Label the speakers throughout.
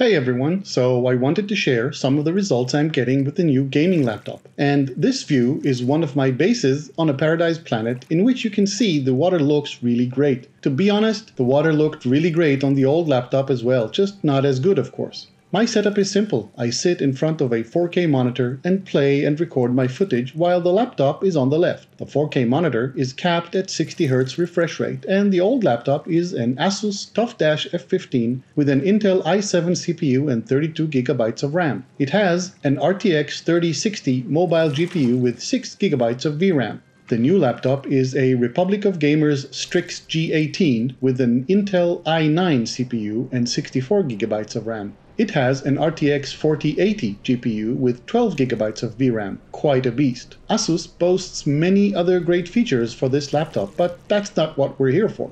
Speaker 1: Hey everyone, so I wanted to share some of the results I'm getting with the new gaming laptop. And this view is one of my bases on a paradise planet in which you can see the water looks really great. To be honest, the water looked really great on the old laptop as well, just not as good of course. My setup is simple. I sit in front of a 4K monitor and play and record my footage while the laptop is on the left. The 4K monitor is capped at 60Hz refresh rate, and the old laptop is an ASUS TUF F15 with an Intel i7 CPU and 32GB of RAM. It has an RTX 3060 mobile GPU with 6GB of VRAM. The new laptop is a Republic of Gamers Strix G18 with an Intel i9 CPU and 64GB of RAM. It has an RTX 4080 GPU with 12GB of VRAM, quite a beast. ASUS boasts many other great features for this laptop, but that's not what we're here for.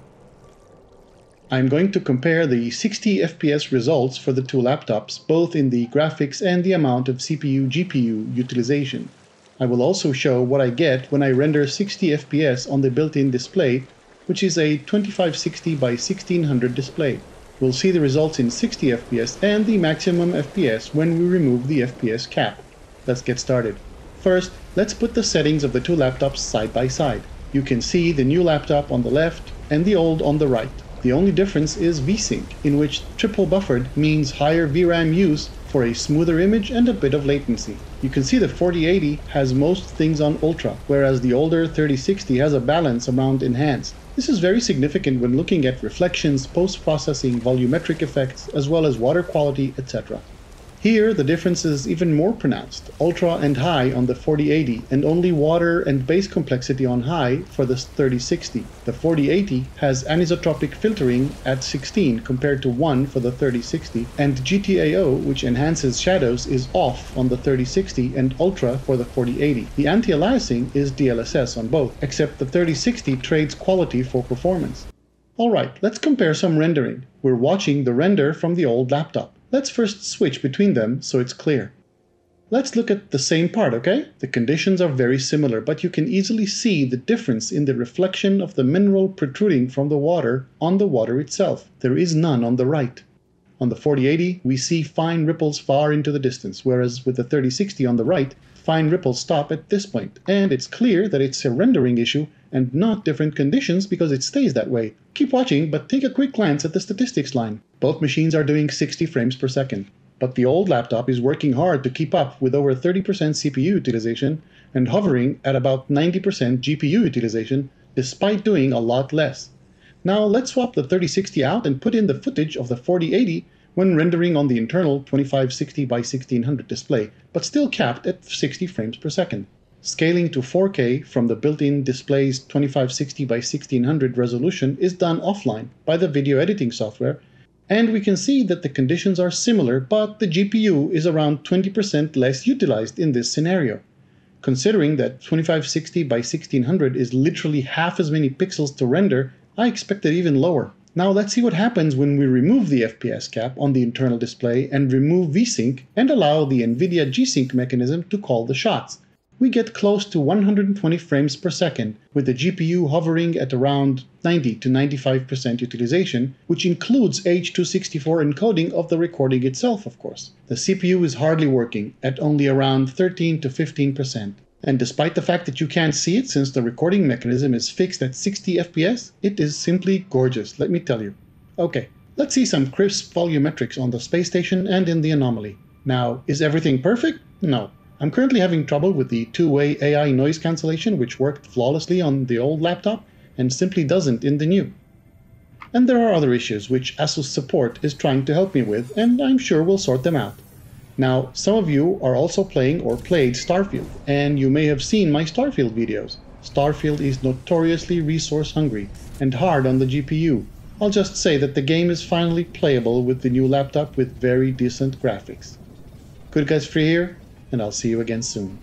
Speaker 1: I'm going to compare the 60 FPS results for the two laptops, both in the graphics and the amount of CPU-GPU utilization. I will also show what I get when I render 60 FPS on the built-in display, which is a 2560 by 1600 display. We'll see the results in 60 FPS and the maximum FPS when we remove the FPS cap. Let's get started. First, let's put the settings of the two laptops side by side. You can see the new laptop on the left and the old on the right. The only difference is VSync, in which triple buffered means higher VRAM use for a smoother image and a bit of latency. You can see the 4080 has most things on Ultra, whereas the older 3060 has a balance around Enhanced. This is very significant when looking at reflections, post-processing, volumetric effects, as well as water quality, etc. Here, the difference is even more pronounced, Ultra and High on the 4080, and only water and base complexity on High for the 3060. The 4080 has anisotropic filtering at 16 compared to 1 for the 3060, and GTAO, which enhances shadows, is off on the 3060 and Ultra for the 4080. The anti-aliasing is DLSS on both, except the 3060 trades quality for performance. Alright, let's compare some rendering. We're watching the render from the old laptop. Let's first switch between them so it's clear. Let's look at the same part, okay? The conditions are very similar, but you can easily see the difference in the reflection of the mineral protruding from the water on the water itself. There is none on the right. On the 4080, we see fine ripples far into the distance, whereas with the 3060 on the right, fine ripples stop at this point. And it's clear that it's a rendering issue and not different conditions because it stays that way. Keep watching, but take a quick glance at the statistics line. Both machines are doing 60 frames per second. But the old laptop is working hard to keep up with over 30% CPU utilization and hovering at about 90% GPU utilization despite doing a lot less. Now let's swap the 3060 out and put in the footage of the 4080 when rendering on the internal 2560 by 1600 display, but still capped at 60 frames per second. Scaling to 4K from the built-in display's 2560 by 1600 resolution is done offline by the video editing software, and we can see that the conditions are similar, but the GPU is around 20% less utilized in this scenario. Considering that 2560 by 1600 is literally half as many pixels to render, I expected even lower. Now let's see what happens when we remove the FPS cap on the internal display and remove VSync and allow the NVIDIA G-Sync mechanism to call the shots. We get close to 120 frames per second, with the GPU hovering at around 90 to 95% utilization, which includes H.264 encoding of the recording itself, of course. The CPU is hardly working, at only around 13 to 15%. And despite the fact that you can't see it since the recording mechanism is fixed at 60 FPS, it is simply gorgeous, let me tell you. Okay, let's see some crisp volumetrics on the space station and in the anomaly. Now, is everything perfect? No. I'm currently having trouble with the two-way AI noise cancellation, which worked flawlessly on the old laptop and simply doesn't in the new. And there are other issues which ASUS support is trying to help me with, and I'm sure we'll sort them out. Now, some of you are also playing or played Starfield, and you may have seen my Starfield videos. Starfield is notoriously resource hungry and hard on the GPU. I'll just say that the game is finally playable with the new laptop with very decent graphics. GoodGuysFree here, and I'll see you again soon.